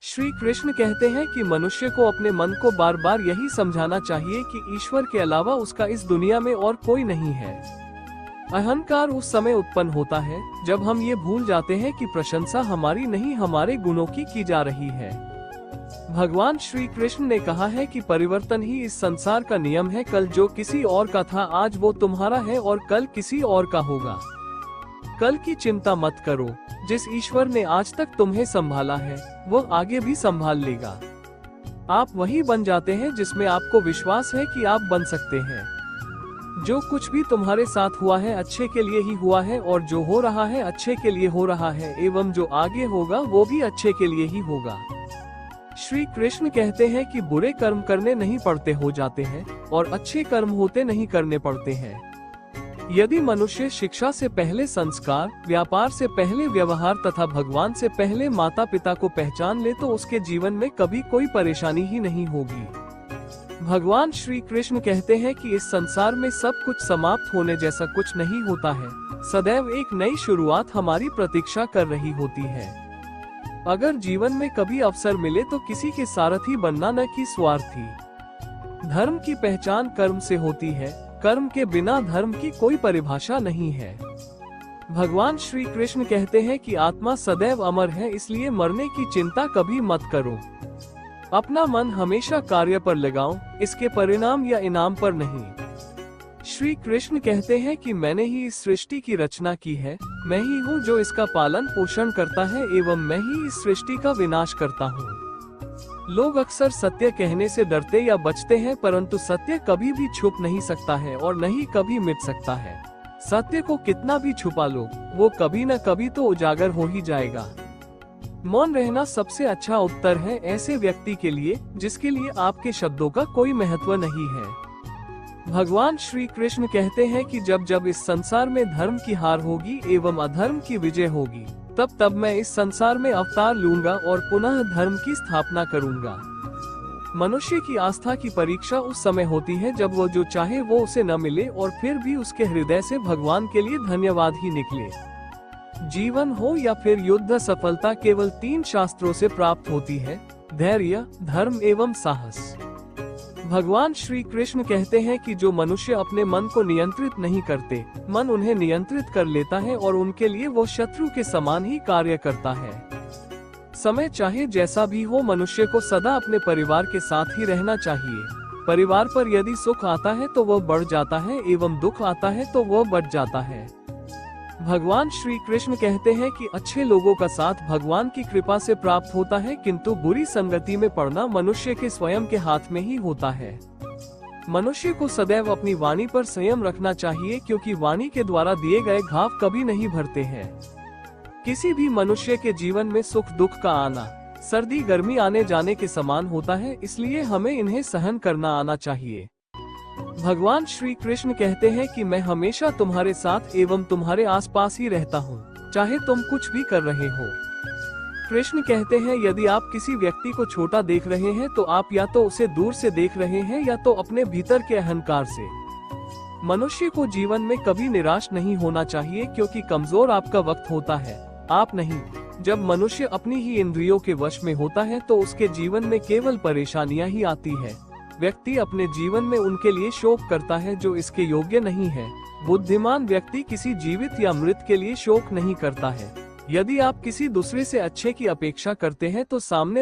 श्री कृष्ण कहते हैं कि मनुष्य को अपने मन को बार बार यही समझाना चाहिए कि ईश्वर के अलावा उसका इस दुनिया में और कोई नहीं है। अहंकार उस समय उत्पन्न होता है जब हम ये भूल जाते हैं कि प्रशंसा हमारी नहीं हमारे गुणों की जा रही है। भगवान श्री कृष्ण ने कहा है कि परिवर्तन ही इस संसार का नियम है। कल जो किसी और का था आज वो तुम्हारा है और कल किसी और का होगा। कल की चिंता मत करो, जिस ईश्वर ने आज तक तुम्हें संभाला है वो आगे भी संभाल लेगा। आप वही बन जाते हैं जिसमें आपको विश्वास है कि आप बन सकते हैं। जो कुछ भी तुम्हारे साथ हुआ है अच्छे के लिए ही हुआ है और जो हो रहा है अच्छे के लिए हो रहा है एवं जो आगे होगा वो भी अच्छे के लिए ही होगा। श्री कृष्ण कहते हैं कि बुरे कर्म करने नहीं पड़ते हो जाते हैं और अच्छे कर्म होते नहीं करने पड़ते हैं। यदि मनुष्य शिक्षा से पहले संस्कार, व्यापार से पहले व्यवहार तथा भगवान से पहले माता पिता को पहचान ले तो उसके जीवन में कभी कोई परेशानी ही नहीं होगी। भगवान श्री कृष्ण कहते हैं कि इस संसार में सब कुछ समाप्त होने जैसा कुछ नहीं होता है। सदैव एक नई शुरुआत हमारी प्रतीक्षा कर रही होती है। अगर जीवन में कभी अवसर मिले तो किसी के सारथी बनना न कि स्वार्थी। धर्म की पहचान कर्म से होती है, कर्म के बिना धर्म की कोई परिभाषा नहीं है। भगवान श्री कृष्ण कहते हैं कि आत्मा सदैव अमर है, इसलिए मरने की चिंता कभी मत करो। अपना मन हमेशा कार्य पर लगाओ, इसके परिणाम या इनाम पर नहीं। श्री कृष्ण कहते हैं कि मैंने ही इस सृष्टि की रचना की है, मैं ही हूँ जो इसका पालन पोषण करता है एवं मैं ही इस सृष्टि का विनाश करता हूँ। लोग अक्सर सत्य कहने से डरते या बचते हैं, परंतु सत्य कभी भी छुप नहीं सकता है और न ही कभी मिट सकता है। सत्य को कितना भी छुपा लो वो कभी न कभी तो उजागर हो ही जाएगा। मौन रहना सबसे अच्छा उत्तर है ऐसे व्यक्ति के लिए जिसके लिए आपके शब्दों का कोई महत्व नहीं है। भगवान श्री कृष्ण कहते हैं कि जब जब इस संसार में धर्म की हार होगी एवं अधर्म की विजय होगी तब तब मैं इस संसार में अवतार लूंगा और पुनः धर्म की स्थापना करूंगा। मनुष्य की आस्था की परीक्षा उस समय होती है जब वो जो चाहे वो उसे न मिले और फिर भी उसके हृदय से भगवान के लिए धन्यवाद ही निकले। जीवन हो या फिर युद्ध, सफलता केवल 3 शास्त्रों से प्राप्त होती है, धैर्य, धर्म एवं साहस। भगवान श्री कृष्ण कहते हैं कि जो मनुष्य अपने मन को नियंत्रित नहीं करते, मन उन्हें नियंत्रित कर लेता है और उनके लिए वो शत्रु के समान ही कार्य करता है। समय चाहे जैसा भी हो, मनुष्य को सदा अपने परिवार के साथ ही रहना चाहिए। परिवार पर यदि सुख आता है तो वह बढ़ जाता है एवं दुख आता है तो वह बढ़ जाता है। भगवान श्री कृष्ण कहते हैं कि अच्छे लोगों का साथ भगवान की कृपा से प्राप्त होता है, किंतु बुरी संगति में पड़ना मनुष्य के स्वयं के हाथ में ही होता है। मनुष्य को सदैव अपनी वाणी पर संयम रखना चाहिए, क्योंकि वाणी के द्वारा दिए गए घाव कभी नहीं भरते हैं। किसी भी मनुष्य के जीवन में सुख दुख का आना सर्दी गर्मी आने जाने के समान होता है, इसलिए हमें इन्हें सहन करना आना चाहिए। भगवान श्री कृष्ण कहते हैं कि मैं हमेशा तुम्हारे साथ एवं तुम्हारे आसपास ही रहता हूँ, चाहे तुम कुछ भी कर रहे हो। कृष्ण कहते हैं यदि आप किसी व्यक्ति को छोटा देख रहे हैं तो आप या तो उसे दूर से देख रहे हैं या तो अपने भीतर के अहंकार से। मनुष्य को जीवन में कभी निराश नहीं होना चाहिए, क्योंकि कमजोर आपका वक्त होता है, आप नहीं। जब मनुष्य अपनी ही इंद्रियों के वश में होता है तो उसके जीवन में केवल परेशानियां ही आती है। व्यक्ति अपने जीवन में उनके लिए शोक करता है जो इसके योग्य नहीं है। बुद्धिमान व्यक्ति किसी जीवित या मृत के लिए शोक नहीं करता है। यदि आप किसी दूसरे से अच्छे की अपेक्षा करते हैं तो सामने